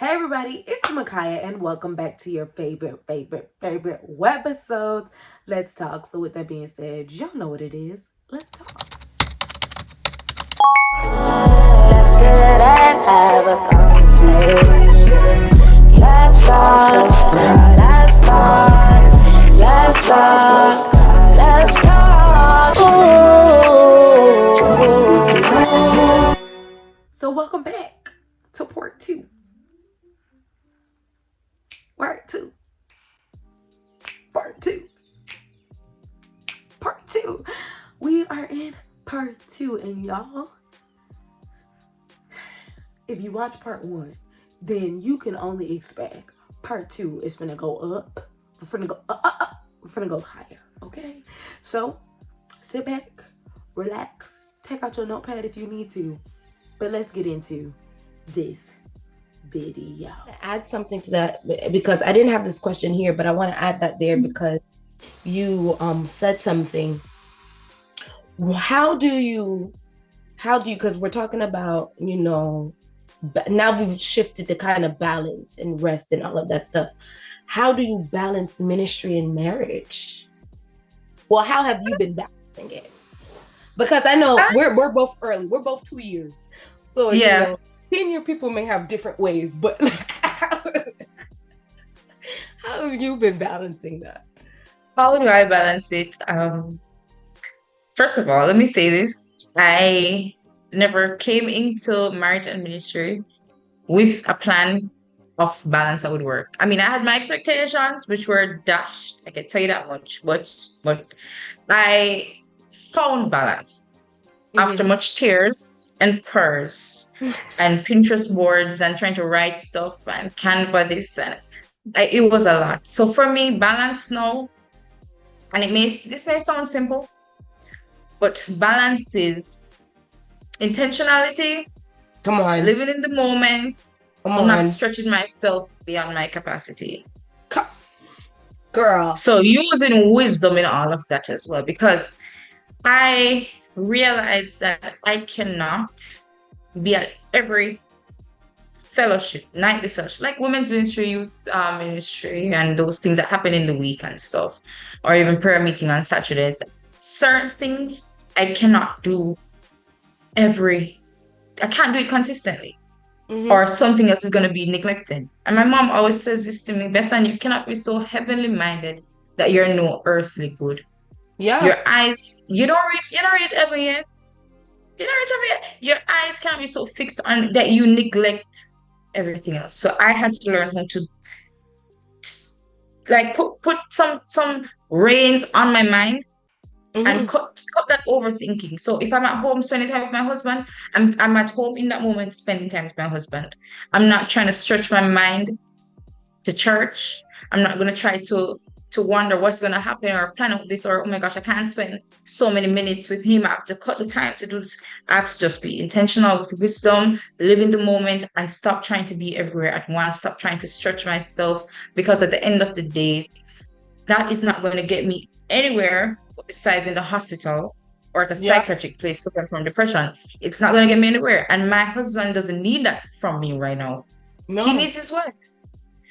Hey everybody, it's Micaiah and welcome back to your favorite webisodes. Let's talk. So with that being said, y'all know what it is. Let's talk. Sit and have a conversation. Let's talk. Let's talk. Let's talk. Let's talk. So welcome back to part two. Part two. We are in part two, and y'all, if you watch part one, then you can only expect part two is gonna go up. We're gonna go up. We're gonna go higher. Okay, so sit back, relax, take out your notepad if you need to, but let's get into this video. Add something to that because I didn't have this question here, but I want to add that there because you said something. How do you because we're talking about, now we've shifted to kind of balance and rest and all of that stuff. How do you balance ministry and marriage? Well, how have you been balancing it? Because I know we're both early. We're both 2 years. So yeah. Senior people may have different ways, but how have you been balancing that? How do I balance it? First of all, let me say this. I never came into marriage and ministry with a plan of balance that would work. I mean, I had my expectations, which were dashed. I can tell you that much. But I found balance after much tears and prayers and Pinterest boards and trying to write stuff and Canva this and it was a lot. So for me, balance now, and this may sound simple, but balance is intentionality. Come on. Living in the moment. I'm not stretching myself beyond my capacity. Girl. So using wisdom in all of that as well, because I realized that I cannot be at every fellowship, nightly fellowship, like women's ministry, youth ministry, and those things that happen in the week and stuff, or even prayer meeting on Saturdays. Certain things I cannot do I can't do it consistently, or something else is going to be neglected. And my mom always says this to me, Beth-Ann, you cannot be so heavenly minded that you're no earthly good. Yeah. Your eyes, you don't reach heaven yet. Your eyes can't be so fixed on that you neglect everything else. So I had to learn how to like put some reins on my mind and cut that overthinking. So if I'm at home spending time with my husband, I'm at home in that moment spending time with my husband. I'm not trying to stretch my mind to church. I'm not going to try to wonder what's going to happen or plan out this, or oh my gosh, I can't spend so many minutes with him. I have to cut the time to do this. I have to just be intentional with wisdom, live in the moment, and stop trying to be everywhere at once. Stop trying to stretch myself, because at the end of the day, that is not going to get me anywhere besides in the hospital or at a psychiatric place suffering from depression. It's not going to get me anywhere. And my husband doesn't need that from me right now. No. He needs his wife.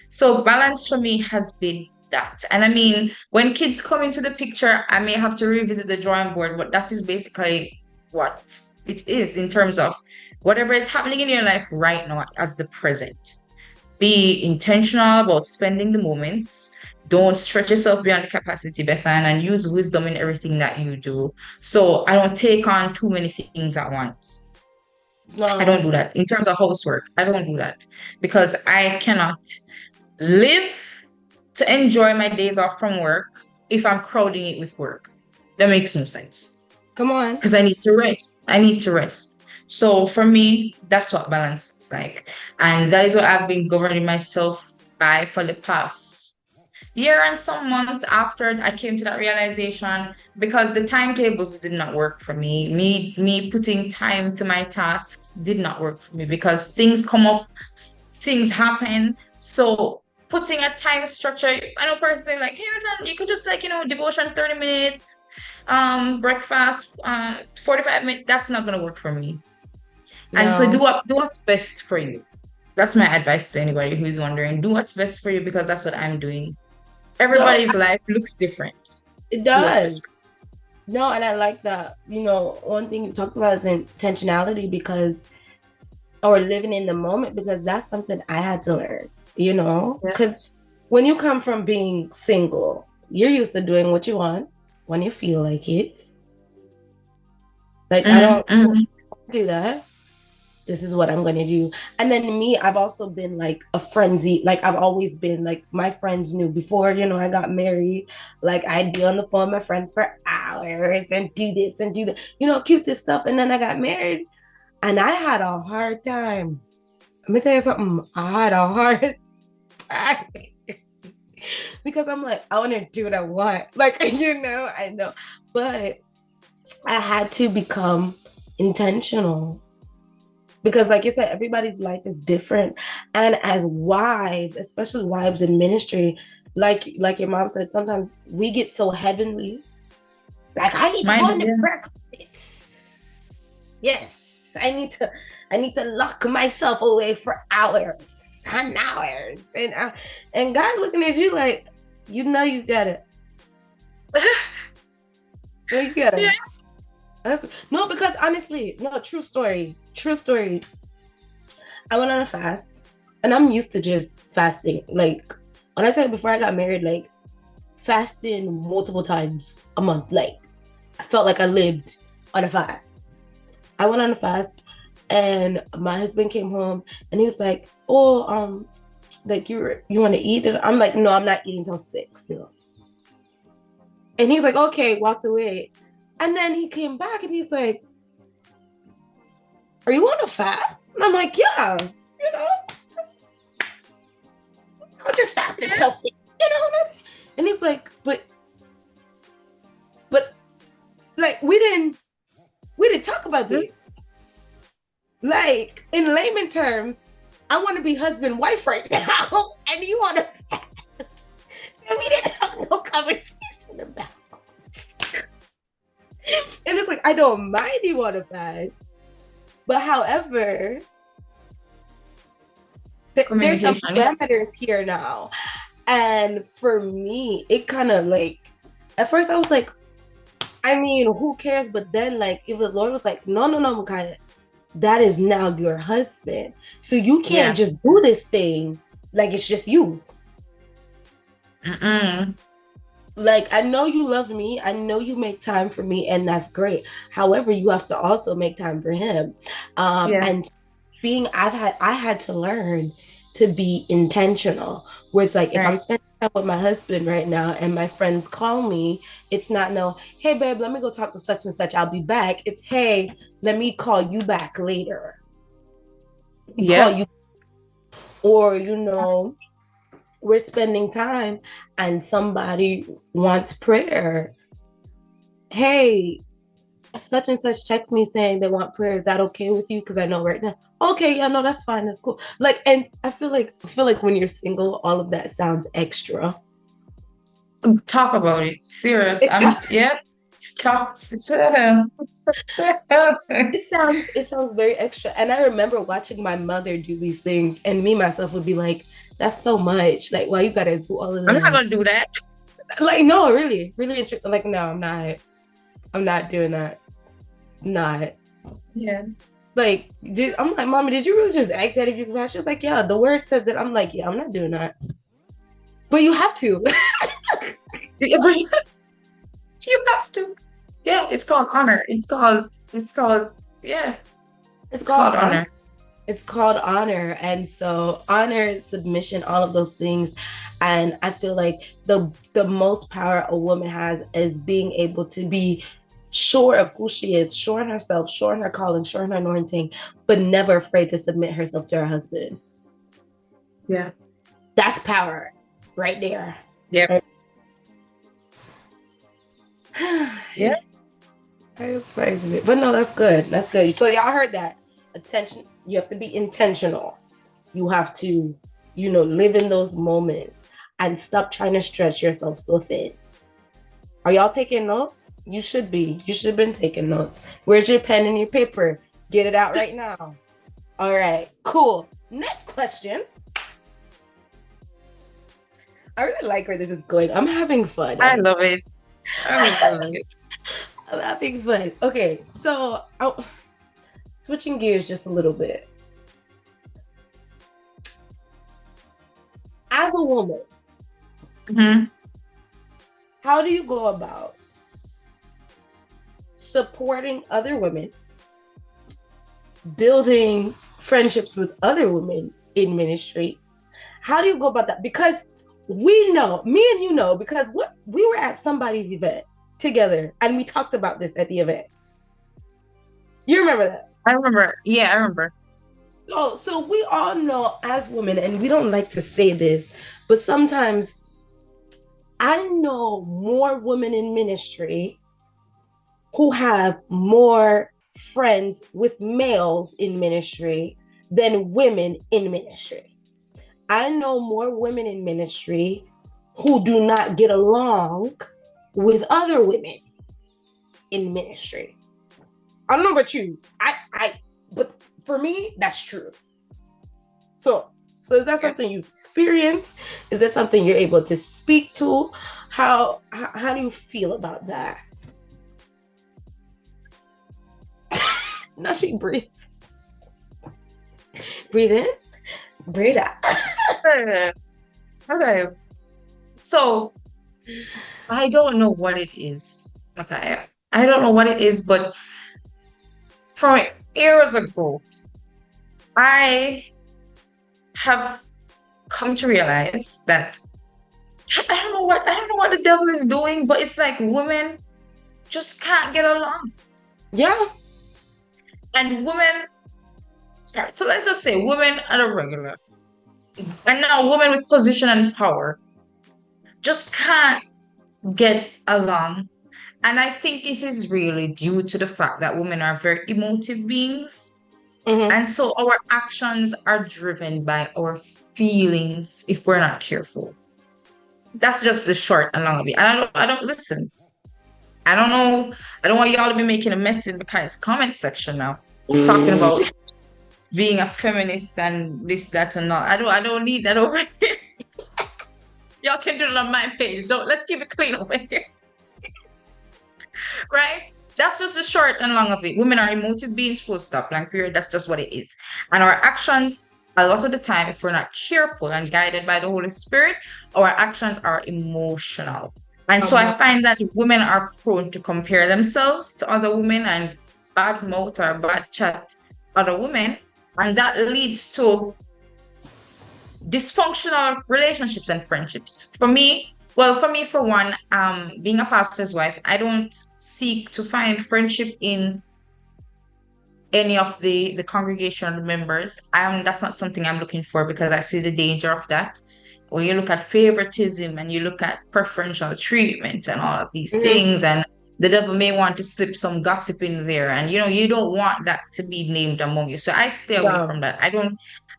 So balance for me has been that. And I mean, when kids come into the picture, I may have to revisit the drawing board, but that is basically what it is in terms of whatever is happening in your life right now as the present. Be intentional about spending the moments. Don't stretch yourself beyond the capacity, Beth-Ann, and use wisdom in everything that you do. So I don't take on too many things at once. No. I don't do that. In terms of housework, I don't do that because I cannot live to enjoy my days off from work if I'm crowding it with work. That makes no sense. Come on. Because I need to rest. So for me, that's what balance is like. And that is what I've been governing myself by for the past year and some months after I came to that realization, because the timetables did not work for me. Me putting time to my tasks did not work for me because things come up, things happen. So putting a time structure, I know personally, like, hey, you could just devotion 30 minutes, breakfast, 45 minutes. That's not gonna work for me. No. And so do what's best for you. That's my advice to anybody who's wondering. Do what's best for you because that's what I'm doing. No, Everybody's life looks different. it Do what's best does. for No, and I like that. One thing you talked about is intentionality or living in the moment, because that's something I had to learn, you. Yeah. because when you come from being single, you're used to doing what you want when you feel like it. Like, I don't Mm-hmm. do that. This is what I'm going to do. And then me, I've also been like a frenzy. Like, I've always been like, my friends knew before, I got married. Like, I'd be on the phone with my friends for hours and do this and do that, cutest stuff. And then I got married and I had a hard time. Let me tell you something. I had a hard time because I'm like, I want to do what I want. Like, I know. But I had to become intentional. Because like you said, everybody's life is different. And as wives, especially wives in ministry, like your mom said, sometimes we get so heavenly. Like, I need to go in the prayer closet. Yes, I need to lock myself away for hours and hours. And God looking at you like, you got it. You got it. Yeah. No, because honestly, no, true story. I went on a fast and I'm used to just fasting. Like, when I said before I got married, like, fasting multiple times a month. Like, I felt like I lived on a fast. I went on a fast and my husband came home and he was like, oh, like, you want to eat? And I'm like, no, I'm not eating till 6, And he's like, okay, walked away. And then he came back and he's like, are you on a fast? And I'm like, yeah, I'll just fast until 6, And he's like, but like, we didn't talk about this. Like, in layman terms, I want to be husband wife right now, and you want to fast. And we didn't have no conversation about it. And it's like, I don't mind you want to fast, but however, there's some parameters here now. And for me, it kind of like, at first I was like, I mean, who cares? But then, like, if the Lord was like, no, Micaiah, that is now your husband. So you can't just do this thing like it's just you. Like, I know you love me. I know you make time for me, and that's great. However, you have to also make time for him. And I had to learn to be intentional. Where it's like, if I'm spending time with my husband right now and my friends call me, it's not no, hey babe, let me go talk to such and such, I'll be back. It's, hey, let me call you back later. Call you, or we're spending time and somebody wants prayer. Hey, such and such text me saying they want prayer. Is that okay with you? Because I know right now. Okay, yeah, no, that's fine. That's cool. Like, and I feel like when you're single, all of that sounds extra. Talk about it. Serious. Talk. It sounds very extra. And I remember watching my mother do these things, and me myself would be like, that's so much. Like, why you gotta do all of that? I'm not gonna do that. Like, no, really like, no, I'm not doing that. Not. Yeah. Like, I'm like, Mama, did you really just ask that if you can fast? She's like, yeah, the word says that. I'm like, yeah, I'm not doing that. But you have to. You have to. Yeah, it's called honor. It's called honor. It's called honor. And so honor, submission, all of those things. And I feel like the most power a woman has is being able to be sure of who she is, sure in herself, sure in her calling, sure in her anointing, but never afraid to submit herself to her husband. Yeah. That's power right there. Yep. Yeah. But no, that's good. That's good. So y'all heard that. Attention. You have to be intentional. You have to, live in those moments and stop trying to stretch yourself so thin. Are y'all taking notes? You should be. You should have been taking notes. Where's your pen and your paper? Get it out right now. All right, cool. Next question. I really like where this is going. I'm having fun. I love it. I love it. I'm having fun. Okay, so switching gears just a little bit. As a woman, how do you go about supporting other women, building friendships with other women in ministry? How do you go about that? Because we know, me and you know, because we were at somebody's event together and we talked about this at the event. You remember that? I remember. Yeah, I remember. So we all know as women, and we don't like to say this, but sometimes I know more women in ministry who have more friends with males in ministry than women in ministry. I know more women in ministry who do not get along with other women in ministry. I don't know about you. But for me, that's true. So is that something you've experienced? Is that something you're able to speak to? How do you feel about that? Now she breathe. Breathe in, breathe out. Okay. So I don't know what it is, Micaiah. I don't know what it is, but from years ago, I have come to realize that I don't know what the devil is doing, but it's like women just can't get along. Yeah. And women, so let's just say women at a regular, and now women with position and power just can't get along. And I think it is really due to the fact that women are very emotive beings. And so our actions are driven by our feelings if we're not careful. That's just the short and long of it. And I don't listen. I don't know. I don't want y'all to be making a mess in the comment section now. Talking about being a feminist and this, that, and all. I don't need that over here. Y'all can do it on my page. Let's keep it clean over here. Right? That's just the short and long of it. Women are emotive beings, full stop, blank period. That's just what it is. And our actions, a lot of the time, if we're not careful and guided by the Holy Spirit, our actions are emotional. And so I find that women are prone to compare themselves to other women and bad mouth or bad chat other women. And that leads to dysfunctional relationships and friendships. For me, for one, being a pastor's wife, I don't seek to find friendship in any of the congregational members. That's not something I'm looking for because I see the danger of that. When you look at favoritism and you look at preferential treatment and all of these things, and the devil may want to slip some gossip in there, and you don't want that to be named among you. So I stay away from that.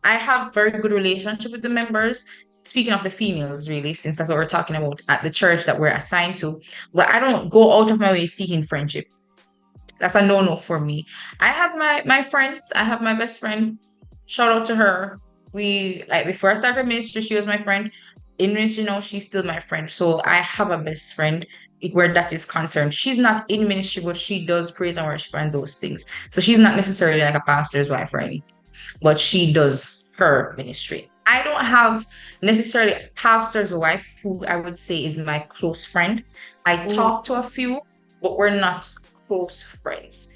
I have very good relationship with the members. Speaking of the females, really, since that's what we're talking about at the church that we're assigned to, but I don't go out of my way seeking friendship. That's a no-no for me. I have my friends. I have my best friend. Shout out to her. Before I started ministry, she was my friend. In ministry now, she's still my friend. So I have a best friend where that is concerned. She's not in ministry, but she does praise and worship and those things. So she's not necessarily like a pastor's wife or anything, but she does her ministry. I don't have necessarily a pastor's wife who I would say is my close friend. I talk to a few, but we're not close friends.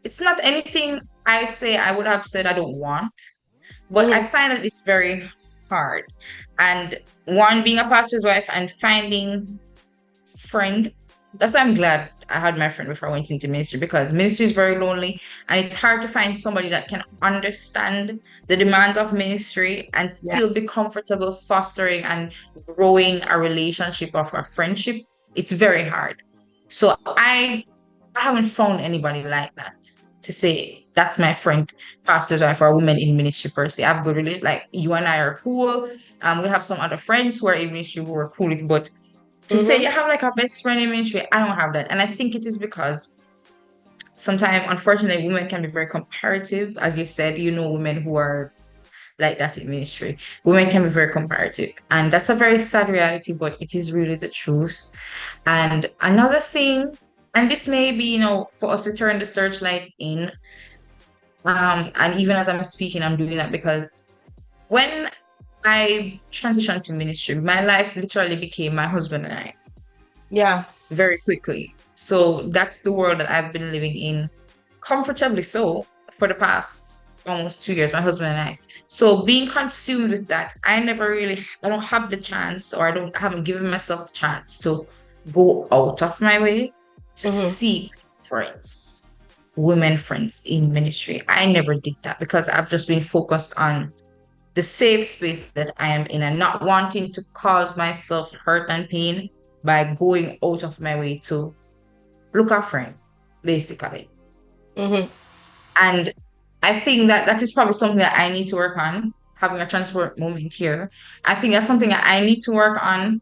It's not anything I say I would have said I don't want, but I find that it's very hard. And one, being a pastor's wife and finding friend, that's why I'm glad I had my friend before I went into ministry, because ministry is very lonely and it's hard to find somebody that can understand the demands of ministry and still be comfortable fostering and growing a relationship of a friendship. It's very hard. So I haven't found anybody like that to say that's my friend, pastor's wife, or women in ministry per se. I have good relationship. Like you and I are cool. We have some other friends who are in ministry who are cool with, but to say you have like a best friend in ministry, I don't have that. And I think it is because sometimes, unfortunately, women can be very comparative. As you said, women who are like that in ministry. Women can be very comparative. And that's a very sad reality, but it is really the truth. And another thing, and this may be, for us to turn the searchlight in. And even as I'm speaking, I'm doing that because when I transitioned to ministry, my life literally became my husband and I. Yeah. Very quickly. So that's the world that I've been living in, comfortably so, for the past almost 2 years, my husband and I. So being consumed with that, I don't have the chance, or I haven't given myself the chance to go out of my way to seek friends, women friends in ministry. I never did that because I've just been focused on the safe space that I am in and not wanting to cause myself hurt and pain by going out of my way to look at friend, basically. And I think that is probably something that I need to work on, having a transport moment here. I think that's something that I need to work on,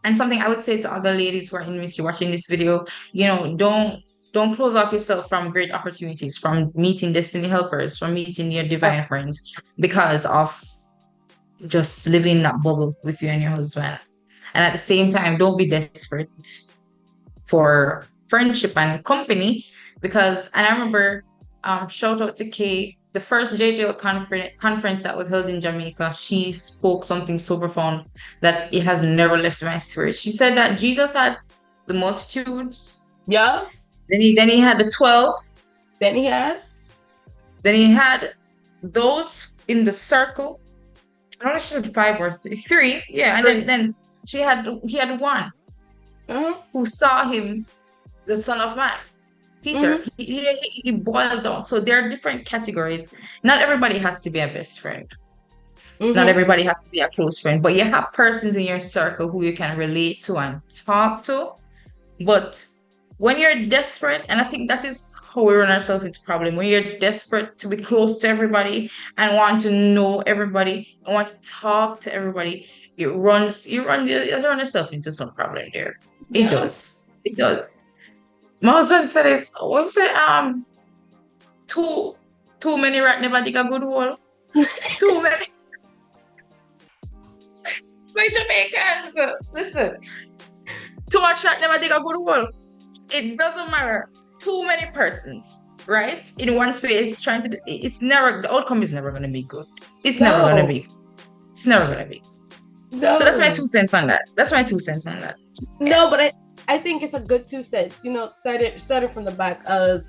and something I would say to other ladies who are in ministry watching this video, don't close off yourself from great opportunities, from meeting destiny helpers, from meeting your divine friends, because of just living in that bubble with you and your husband. And at the same time, don't be desperate for friendship and company, and I remember, shout out to Kay, the first JJL conference that was held in Jamaica. She spoke something so profound that it has never left my spirit. She said that Jesus had the multitudes. Yeah. Then he had the 12. Then he had those in the circle. I don't know if she said 5 or 3. Yeah, and then he had one who saw him, the Son of Man, Peter. He boiled down. So there are different categories. Not everybody has to be a best friend. Not everybody has to be a close friend, but you have persons in your circle who you can relate to and talk to. But when you're desperate, and I think that is how we run ourselves into problem, when you're desperate to be close to everybody and want to know everybody and want to talk to everybody, you run yourself into some problem there. It does. My husband said it's, what was it? Too many rat never dig a good hole. Too many. My Jamaicans, listen. Too much rat never dig a good hole. It doesn't matter. Too many persons, right? In one space the outcome is never going to be good. It's never going to be. No. So that's my 2 cents on that. No, but I think it's a good 2 cents. Started from the back of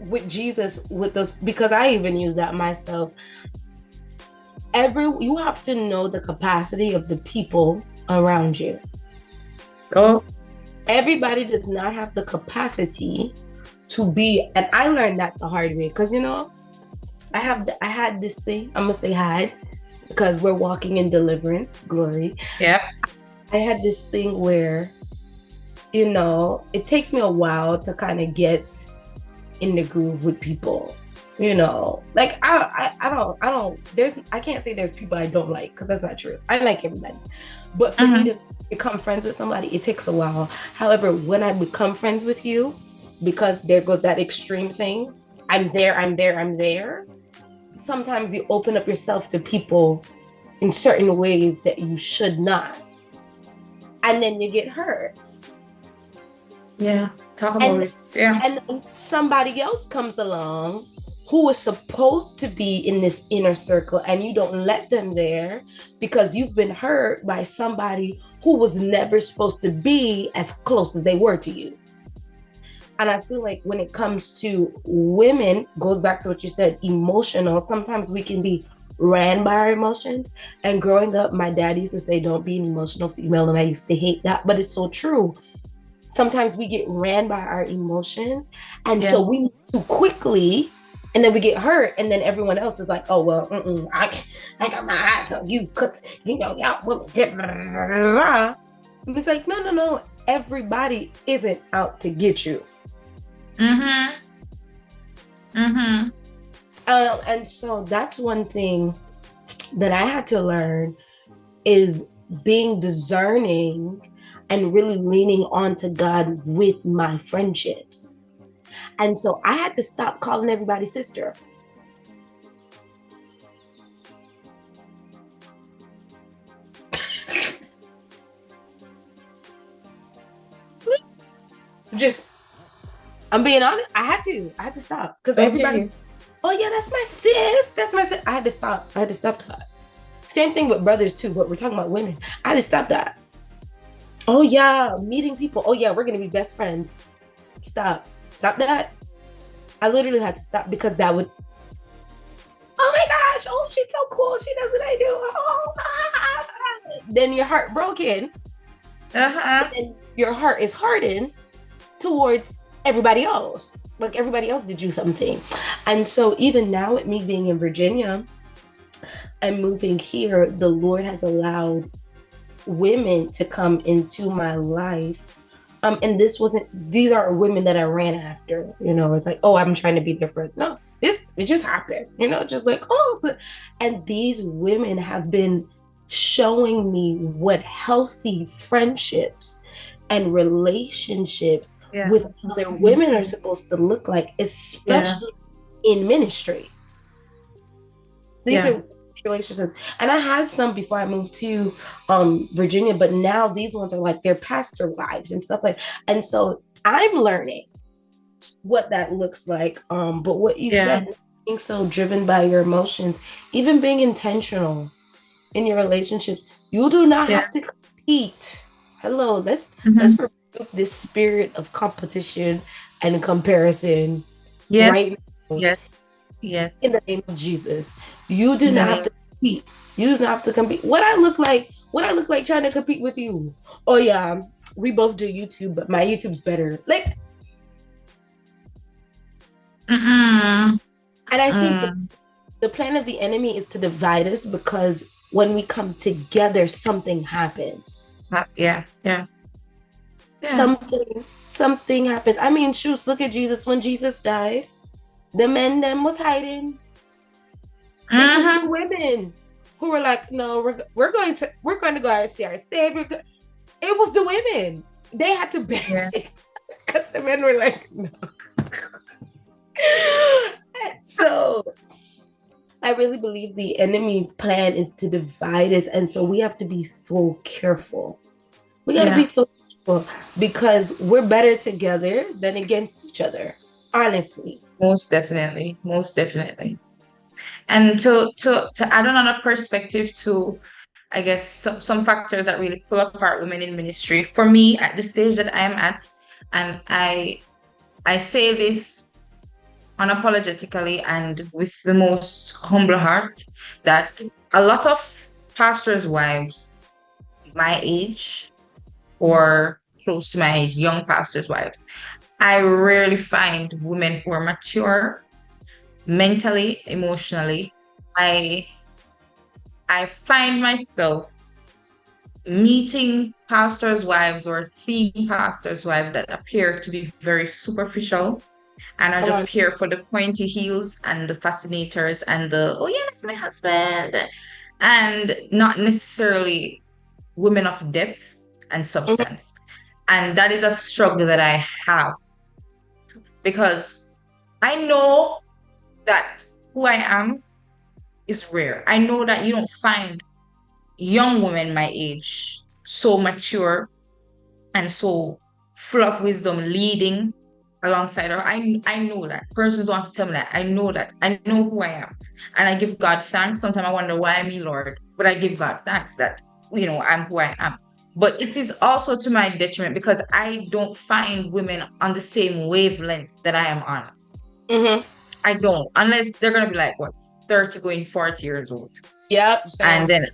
with Jesus, with those, because I even use that myself. You have to know the capacity of the people around you. Oh. Everybody does not have the capacity to be, and I learned that the hard way, because I had this thing. I'm gonna say had, because we're walking in deliverance, glory. Yeah. I had this thing where, it takes me a while to kind of get in the groove with people. Like I can't say there's people I don't like, because that's not true. I like everybody, but for me to become friends with somebody, it takes a while. However, when I become friends with you, because there goes that extreme thing, I'm there. Sometimes you open up yourself to people in certain ways that you should not, and then you get hurt. Yeah, talk about it. Yeah. And somebody else comes along who is supposed to be in this inner circle, and you don't let them there because you've been hurt by somebody who was never supposed to be as close as they were to you. And I feel like when it comes to women, goes back to what you said, emotional, sometimes we can be ran by our emotions. And growing up, my dad used to say, don't be an emotional female. And I used to hate that, but it's so true. Sometimes we get ran by our emotions. And so we move too quickly, and then we get hurt. And then everyone else is like, oh, well, I got my eyes on you because, y'all women. It's like, no. Everybody isn't out to get you. And so that's one thing that I had to learn, is being discerning and really leaning onto God with my friendships. And so I had to stop calling everybody sister. I'm being honest. I had to stop because everybody. Okay. Oh yeah, that's my sis. That's my sis. I had to stop. I had to stop that. Same thing with brothers too, but we're talking about women. I had to stop that. Oh yeah, meeting people. Oh yeah, we're gonna be best friends. Stop that. I literally had to stop because that would. Oh my gosh! Oh, she's so cool. She does what I do. Oh, then your heart broken. And your heart is hardened towards everybody else. Like everybody else did you something. And so even now, with me being in Virginia and moving here, the Lord has allowed women to come into my life. And these are women that I ran after, it's like, oh, I'm trying to be different. No, it just happened, just like, and these women have been showing me what healthy friendships and relationships with other women are supposed to look like, especially in ministry. These are relationships, and I had some before I moved to Virginia, but now these ones are like their pastor wives and stuff like. And so I'm learning what that looks like. But what you said, being so driven by your emotions, even being intentional in your relationships, you do not have to compete. Hello, let's rebuke this spirit of competition and comparison right now. Yes. In the name of Jesus. You do not have to compete. You do not have to compete. What I look like trying to compete with you. Oh yeah, we both do YouTube, but my YouTube's better. Like, and I think the plan of the enemy is to divide us, because when we come together, something happens. Something happens. I mean, shoot, look at Jesus. When Jesus died, the men them was hiding. It was the women who were like, no, we're going to go out and see our Savior. It was the women. They had to bend it because the men were like, no. So I really believe the enemy's plan is to divide us. And so we have to be so careful. We got to be so careful, because we're better together than against each other. Honestly. Most definitely. And to add another perspective to, I guess, some factors that really pull apart women in ministry, for me at the stage that I am at, and I say this unapologetically and with the most humble heart, that a lot of pastors' wives my age or close to my age, young pastors' wives, I rarely find women who are mature mentally, emotionally. I find myself meeting pastors' wives or seeing pastors' wives that appear to be very superficial and are just here for the pointy heels and the fascinators and the, oh yeah, that's my husband, and not necessarily women of depth and substance. And that is a struggle that I have, because I know that who I am is rare. I know that you don't find young women my age so mature and so full of wisdom leading alongside her. I know that. Persons don't have to tell me that. I know that. I know who I am. And I give God thanks. Sometimes I wonder, why me, Lord? But I give God thanks that, I'm who I am. But it is also to my detriment, because I don't find women on the same wavelength that I am on. I don't, unless they're going to be like, 30 going 40 years old. Yep. And then,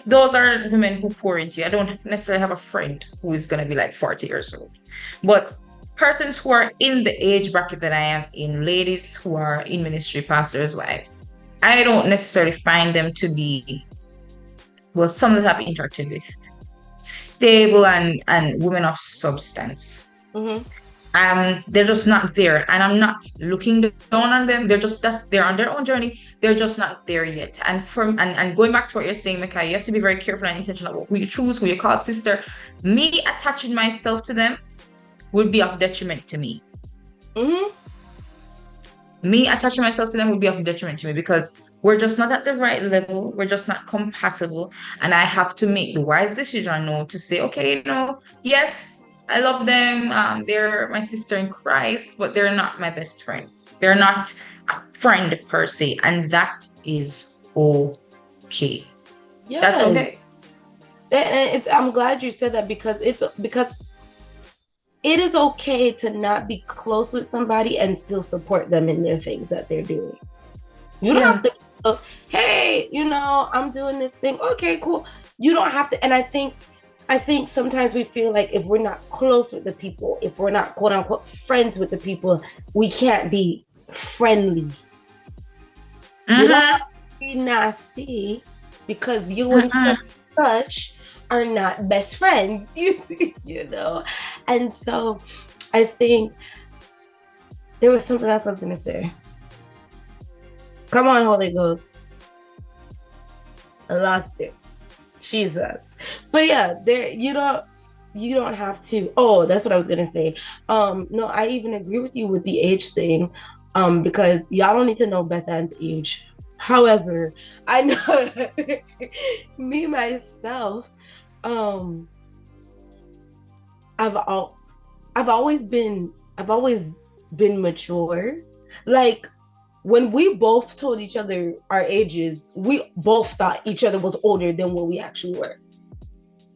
those are women who pour into you. I don't necessarily have a friend who is going to be like 40 years old. But persons who are in the age bracket that I am in, ladies who are in ministry, pastors' wives, I don't necessarily find them to be, some that I've interacted with, stable and women of substance. They're just not there, and I'm not looking down on them. They're on their own journey. They're just not there yet. And going back to what you're saying, Micaiah, you have to be very careful and intentional about who you choose, who you call sister. Me attaching myself to them would be of detriment to me. Me attaching myself to them would be of detriment to me, because we're just not at the right level. We're just not compatible. And I have to make the wise decision now to say, okay, yes, I love them. They're my sister in Christ, but they're not my best friend. They're not a friend per se, and that is okay. That's Yes. okay. I'm glad you said that because it is okay to not be close with somebody and still support them in their things that they're doing. You don't have to be close. Hey, I'm doing this thing. Okay, cool. You don't have to. And I think sometimes we feel like if we're not close with the people, if we're not quote unquote friends with the people, we can't be friendly. You don't have to be nasty because you and such are not best friends, And so I think there was something else I was gonna say. Come on, Holy Ghost. I lost it. Jesus. But yeah, you don't have to. Oh, that's what I was gonna say. No, I even agree with you with the age thing. Because y'all don't need to know Beth-Ann's age. However, I know me myself, I've always been mature. Like when we both told each other our ages, we both thought each other was older than what we actually were.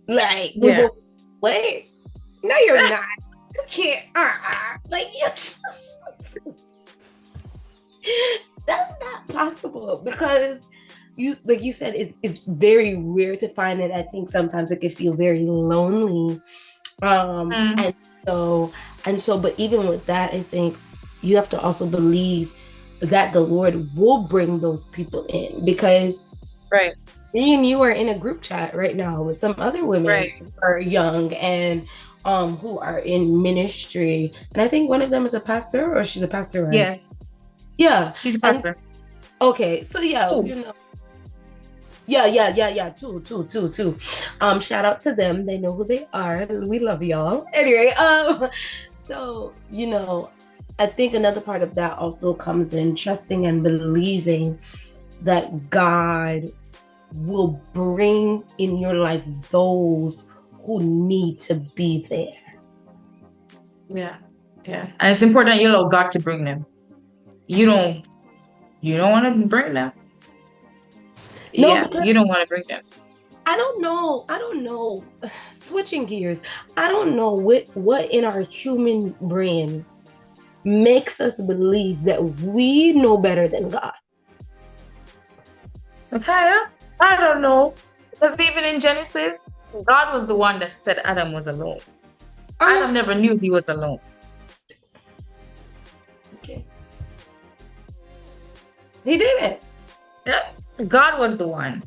Like we both, wait, no, you're not. You can't. Like that's not possible because like you said, it's very rare to find it. I think sometimes it can feel very lonely. And so, but even with that, I think you have to also believe that the Lord will bring those people in because me and you are in a group chat right now with some other women who are young and who are in ministry. And I think one of them is a pastor or she's a pastor, right? Yes. Yeah. She's a pastor. Okay. So yeah, Yeah. Two. Shout out to them. They know who they are. We love y'all. Anyway, so I think another part of that also comes in trusting and believing that God will bring in your life those who need to be there. Yeah. And it's important you allow God to bring them. You don't want to bring them. No, you don't want to bring them. I don't know. Switching gears. I don't know what in our human brain makes us believe that we know better than God. Okay, I don't know. Because even in Genesis, God was the one that said Adam was alone. Adam never knew he was alone. Okay. He did it. Yeah. God was the one.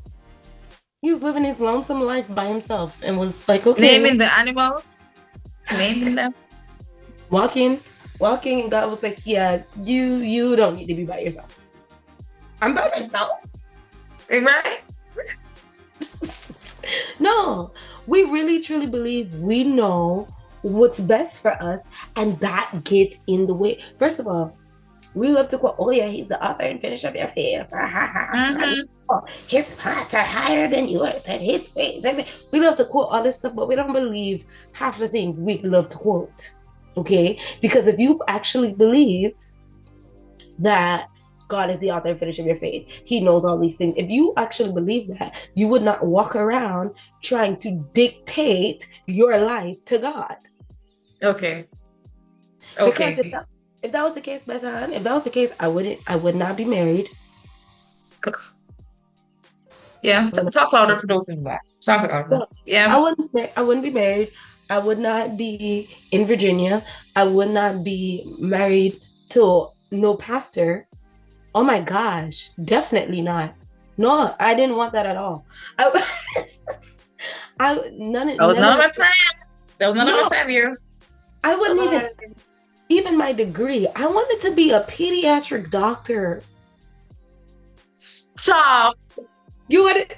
He was living his lonesome life by himself and was like, okay. Naming the animals. Naming them. Walking, and God was like, yeah, you don't need to be by yourself. I'm by myself. Right? No, we really truly believe we know what's best for us, and that gets in the way. First of all, we love to quote, oh yeah, he's the author and finisher of your faith. His hearts are higher than yours and his faith. We love to quote all this stuff, but we don't believe half the things we love to quote. Okay? Because if you actually believed that God is the author and finisher of your faith, he knows all these things. If you actually believe that, you would not walk around trying to dictate your life to God. Okay. Because if that was the case, Beth-Ann, I would not be married. Yeah, talk louder for those in the back. Talk louder. Yeah. I wouldn't be married. I would not be in Virginia. I would not be married to no pastor. Oh my gosh, definitely not. No, I didn't want that at all. That was none of my plan. That was none of my plan here. I wouldn't even my degree. I wanted to be a pediatric doctor. Stop. You wanted?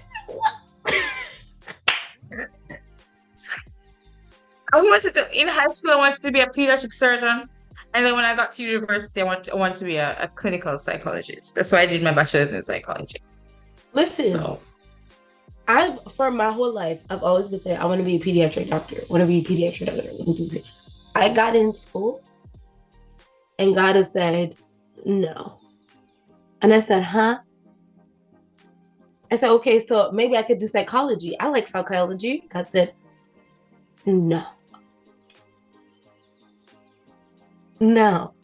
In high school, I wanted to be a pediatric surgeon. And then when I got to university, I want to be a clinical psychologist. That's why I did my bachelor's in psychology. Listen. So For my whole life, I've always been saying, I want to be a pediatric doctor. I want to be a pediatric doctor. I got in school and God has said, no. And I said, huh? I said, okay, so maybe I could do psychology. I like psychology. God said, no. No.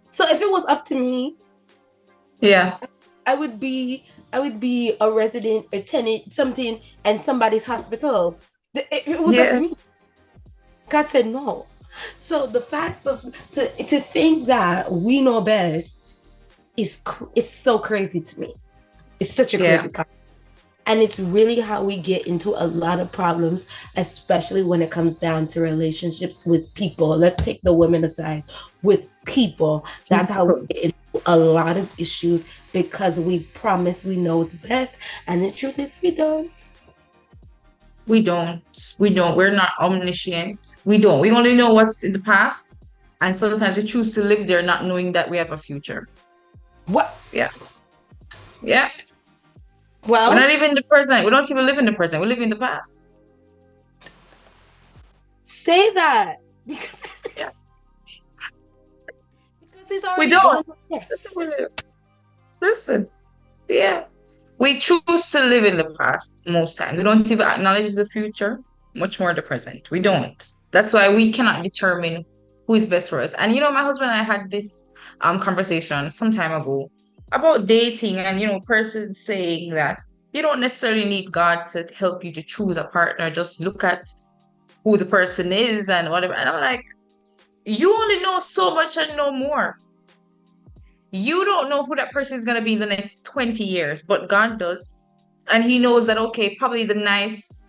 So if it was up to me, Yeah. I would be a resident, a tenant, something, and somebody's hospital. It was up to me. Yes. God said no. So the fact of to think that we know best is so crazy to me. It's such a crazy concept. And it's really how we get into a lot of problems, especially when it comes down to relationships with people. Let's take the women aside. With people, that's how we get into a lot of issues, because we promise we know what's best, and the truth is we don't. We don't. We're not omniscient. We don't. We only know what's in the past, and sometimes we choose to live there not knowing that we have a future. What? Yeah. Well, we're not even in the present. We don't even live in the present. We live in the past. Say that because he's already we don't. gone. Yes. Listen. Yeah. We choose to live in the past most times. We don't even acknowledge the future, much more the present. We don't. That's why we cannot determine who is best for us. And my husband and I had this conversation some time ago about dating, and persons saying that you don't necessarily need God to help you to choose a partner. Just look at who the person is and whatever. And I'm like, you only know so much and no more. You don't know who that person is going to be in the next 20 years, but God does. And he knows that, okay, probably the nice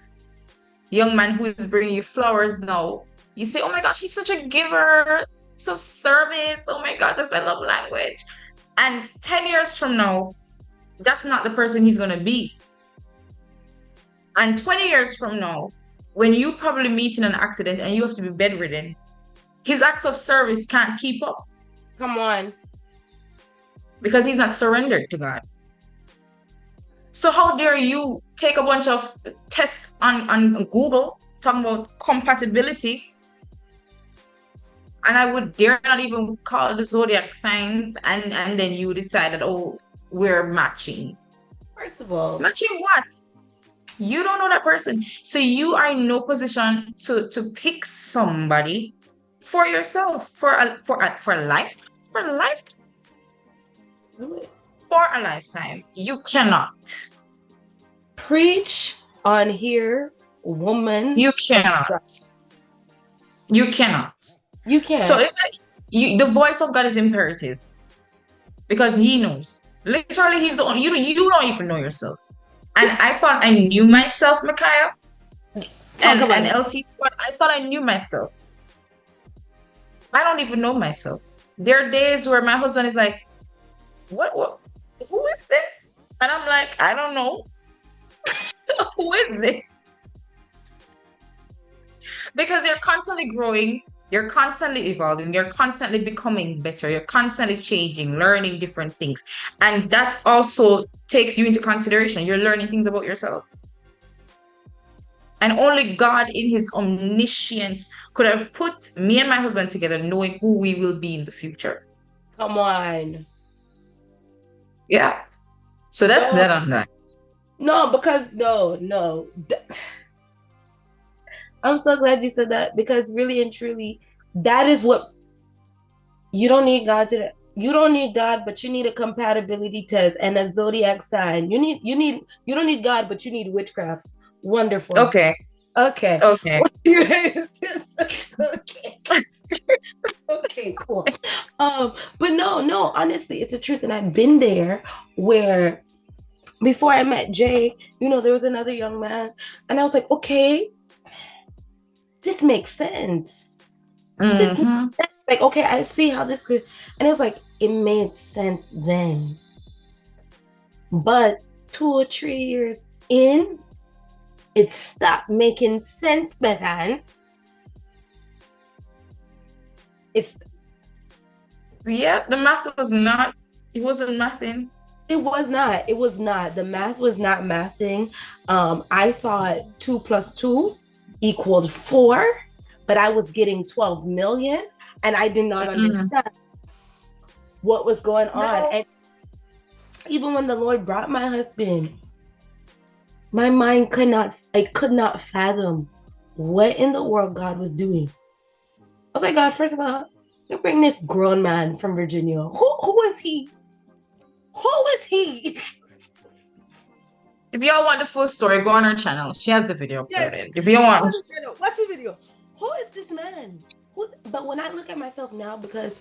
young man who is bringing you flowers now, you say, oh my gosh, he's such a giver, so service. Oh my gosh, that's my love language. And 10 years from now, that's not the person he's going to be. And 20 years from now, when you probably meet in an accident and you have to be bedridden, his acts of service can't keep up. Come on. Because he's not surrendered to God. So how dare you take a bunch of tests on Google talking about compatibility, and I would dare not even call the zodiac signs, and then you decide that, oh, we're matching. First of all, matching what? You don't know that person. So you are in no position to pick somebody for yourself for a lifetime. For a lifetime. Really? For a lifetime. You cannot. Preach on here, woman. You cannot. You cannot. You can't. So the voice of God is imperative, because he knows. Literally, he's the only, you don't even know yourself. And I thought I knew myself, Micaiah. And LT Squad, I thought I knew myself. I don't even know myself. There are days where my husband is like, what, who is this? And I'm like, I don't know. Who is this? Because you're constantly growing, you're constantly evolving, you're constantly becoming better, you're constantly changing, learning different things. And that also takes you into consideration. You're learning things about yourself. And only God in his omniscience could have put me and my husband together, knowing who we will be in the future. Come on. Yeah. So that's that on that. No, because no. I'm so glad you said that, because really and truly, that is what you don't need God to. You don't need God, but you need a compatibility test and a zodiac sign. You don't need God, but you need witchcraft. Wonderful. Okay. Okay, cool. But no, honestly, it's the truth. And I've been there where before I met Jay, there was another young man, and I was like, okay, this makes sense. This makes sense. Like, okay, I see how this could, and it's like, it made sense then. But 2 or 3 years in, it stopped making sense, Beth-Ann. The math was not, it wasn't mathing. It was not. It was not. The math was not mathing. I thought 2 + 2 equaled 4, but I was getting 12 million, and I did not Mm-mm. understand what was going on. No. And even when the Lord brought my husband, my mind I could not fathom what in the world God was doing. I was like, God, first of all, you bring this grown man from Virginia. Who is he? Who is he? If y'all want the full story, go on her channel. She has the video Yes. uploaded. If you want, Watch the video. Who is this man? But when I look at myself now, because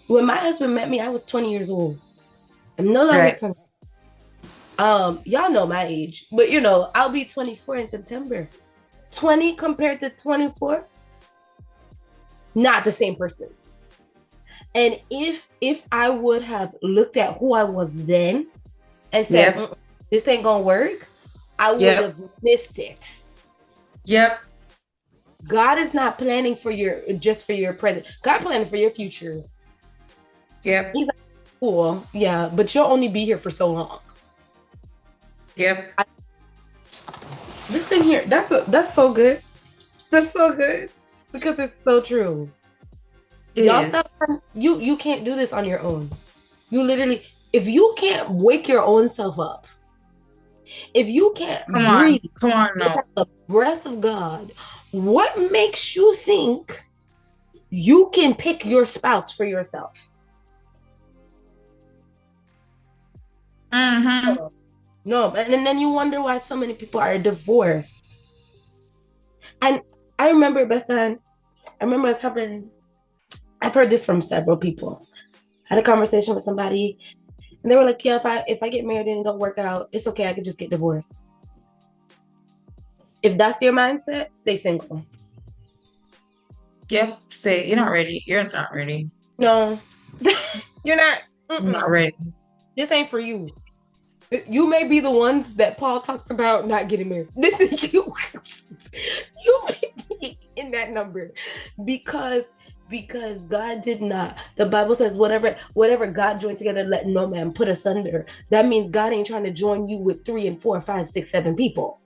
when my husband met me, I was 20 years old. I'm no longer right. 20. Y'all know my age, but I'll be 24 in September. 20 compared to 24, not the same person. And if I would have looked at who I was then and said, Yep. this ain't gonna work, I would Yep. have missed it. Yep. God is not planning for just for your present. God planning for your future. Yep. He's like, cool, yeah, but you'll only be here for so long. Yep. Listen here, that's so good. That's so good because it's so true. Y'all stop. You can't do this on your own. You literally, if you can't wake your own self up, if you can't breathe, come on now. the breath of God, what makes you think you can pick your spouse for yourself? Mm-hmm. No, and then you wonder why so many people are divorced. And I remember, Beth-Ann, us having, I've heard this from several people. I had a conversation with somebody, and they were like, yeah, if I get married and it don't work out, it's okay, I could just get divorced. If that's your mindset, stay single. Yep, stay. You're not ready. You're not ready. No, you're not. Not ready. This ain't for you. You may be the ones that Paul talked about not getting married. This is you. You may be in that number because God did not. The Bible says whatever God joined together, let no man put asunder. That means God ain't trying to join you with 3 and 4, 5, 6, 7 people.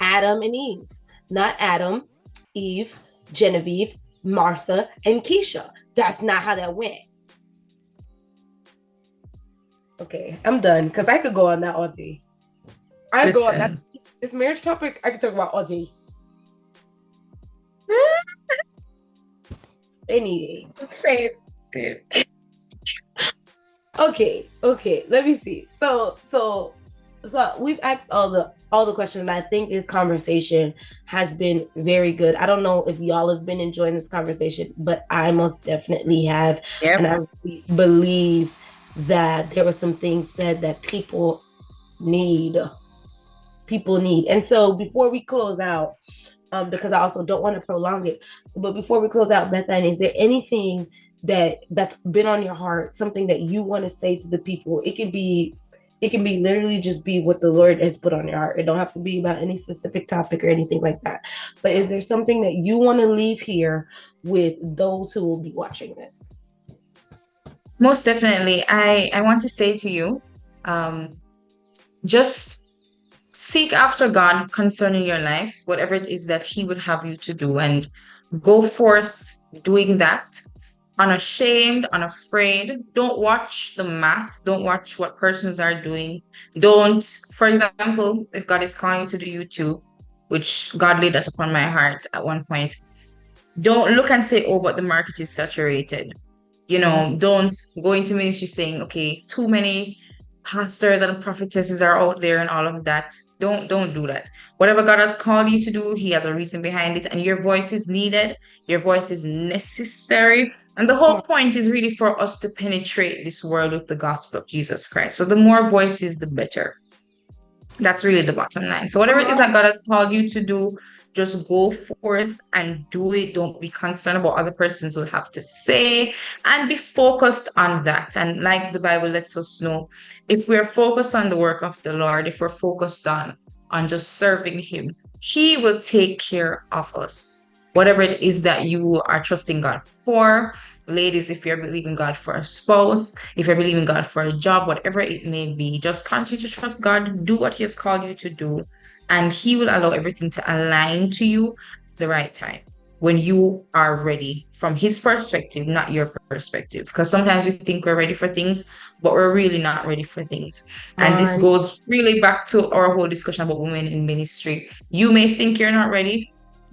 Adam and Eve, not Adam, Eve, Genevieve, Martha, and Keisha. That's not how that went. Okay, I'm done because I could go on that all day. I go on that. This marriage topic I could talk about all day. Anyway, say it. Okay. Let me see. So we've asked all the questions, and I think this conversation has been very good. I don't know if y'all have been enjoying this conversation, but I most definitely have. Yep. And I really believe that there were some things said that people need. And so before we close out, because I also don't want to prolong it. But before we close out, Beth-Ann, is there anything that's been on your heart, something that you want to say to the people? It can be literally just be what the Lord has put on your heart. It don't have to be about any specific topic or anything like that. But is there something that you want to leave here with those who will be watching this? Most definitely. I want to say to you, just seek after God concerning your life, whatever it is that He would have you to do, and go forth doing that, unashamed, unafraid. Don't watch the mass. Don't watch what persons are doing. Don't, for example, if God is calling you to do YouTube, which God laid that upon my heart at one point, don't look and say, oh, but the market is saturated. Don't go into ministry saying, okay, too many pastors and prophetesses are out there and all of that. Don't do that. Whatever God has called you to do, He has a reason behind it, and your voice is needed. Your voice is necessary. And the whole point is really for us to penetrate this world with the gospel of Jesus Christ. So the more voices, the better. That's really the bottom line. So whatever it is that God has called you to do, just go forth and do it. Don't be concerned about what other persons will have to say, and be focused on that. And like the Bible lets us know, if we're focused on the work of the Lord, if we're focused on just serving Him, He will take care of us. Whatever it is that you are trusting God for, ladies, if you're believing God for a spouse, if you're believing God for a job, whatever it may be, just continue to trust God, do what He has called you to do, and He will allow everything to align to you the right time when you are ready from His perspective, not your perspective. Because sometimes we think we're ready for things, but we're really not ready for things. And this Right. goes really back to our whole discussion about women in ministry. You may think you're not ready,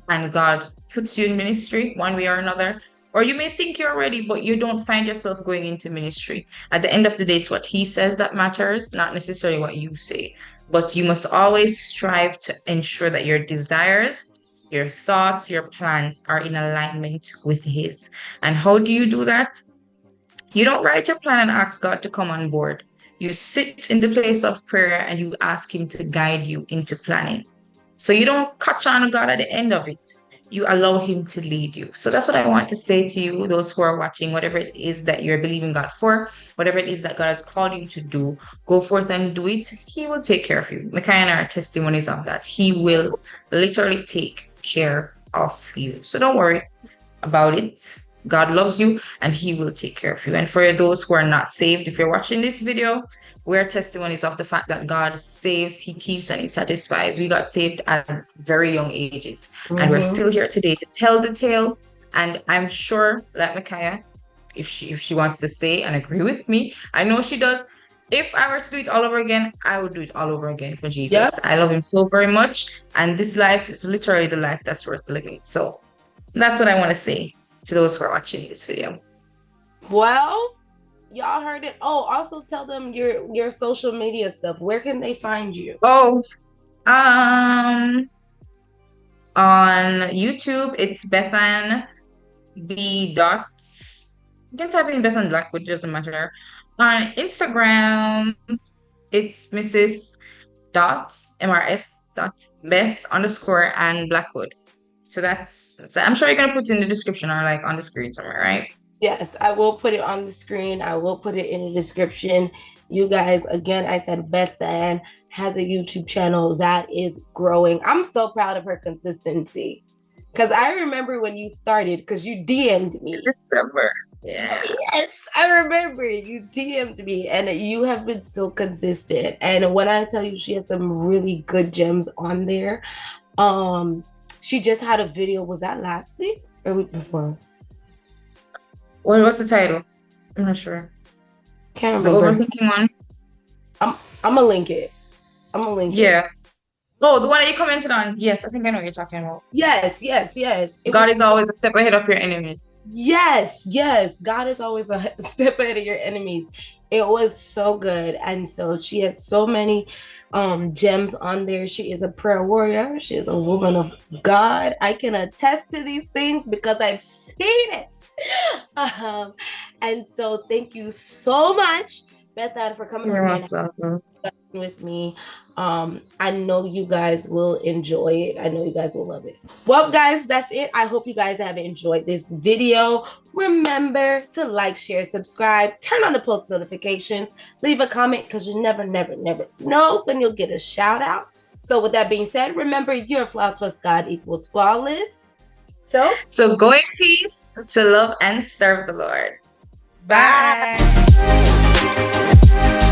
and God puts you in ministry one way or another. Or you may think you're ready, but you don't find yourself going into ministry. At the end of the day, it's what He says that matters, not necessarily what you say. But you must always strive to ensure that your desires, your thoughts, your plans are in alignment with His. And how do you do that? You don't write your plan and ask God to come on board. You sit in the place of prayer and you ask Him to guide you into planning. So you don't catch on God at the end of it. You allow Him to lead you. So that's what I want to say to you, those who are watching, whatever it is that you're believing God for, whatever it is that God has called you to do, go forth and do it. He will take care of you. Micaiah and I are testimonies of that. He will literally take care of you. So don't worry about it. God loves you and He will take care of you. And for those who are not saved, if you're watching this video, we're testimonies of the fact that God saves, He keeps, and He satisfies. We got saved at very young ages, and we're still here today to tell the tale. And I'm sure, like Micaiah, if she wants to say and agree with me, I know she does. If I were to do it all over again, I would do it all over again for Jesus. Yep. I love Him so very much, and this life is literally the life that's worth living. So that's what I want to say to those who are watching this video. Well, y'all heard it. Oh, also tell them your social media stuff. Where can they find you? Oh, on YouTube, it's Beth-Ann B. Dots. You can type in Beth-Ann Blackwood, doesn't matter. On Instagram, it's Mrs. Dots, MRS dot Beth underscore and Blackwood. So that's I'm sure you're gonna put it in the description or like on the screen somewhere, right? Yes, I will put it on the screen. I will put it in the description. You guys, again, I said Beth-Ann has a YouTube channel that is growing. I'm so proud of her consistency. Because I remember when you started, because you DM'd me. December. Yeah. Yes, I remember you DM'd me and you have been so consistent. And when I tell you she has some really good gems on there, she just had a video. Was that last week or week before? What's the title? I'm not sure. Can't The remember. overthinking one. I'm gonna link it. I'm gonna link it. Yeah. Oh, the one that you commented on. Yes, I think I know what you're talking about. Yes. God is always a step ahead of your enemies. Yes. God is always a step ahead of your enemies. It was so good. And so she has so many gems on there. She is a prayer warrior. She is a woman of God. I can attest to these things because I've seen it. And so thank you so much, Beth-Ann, for coming with me. I know you guys will enjoy it. I know you guys will love it. Well, guys, that's it. I hope you guys have enjoyed this video. Remember to like, share, subscribe, turn on the post notifications, leave a comment because you never know when you'll get a shout out. So with that being said, remember your flaws plus God equals flawless. So go in peace to love and serve the Lord. Bye. Bye.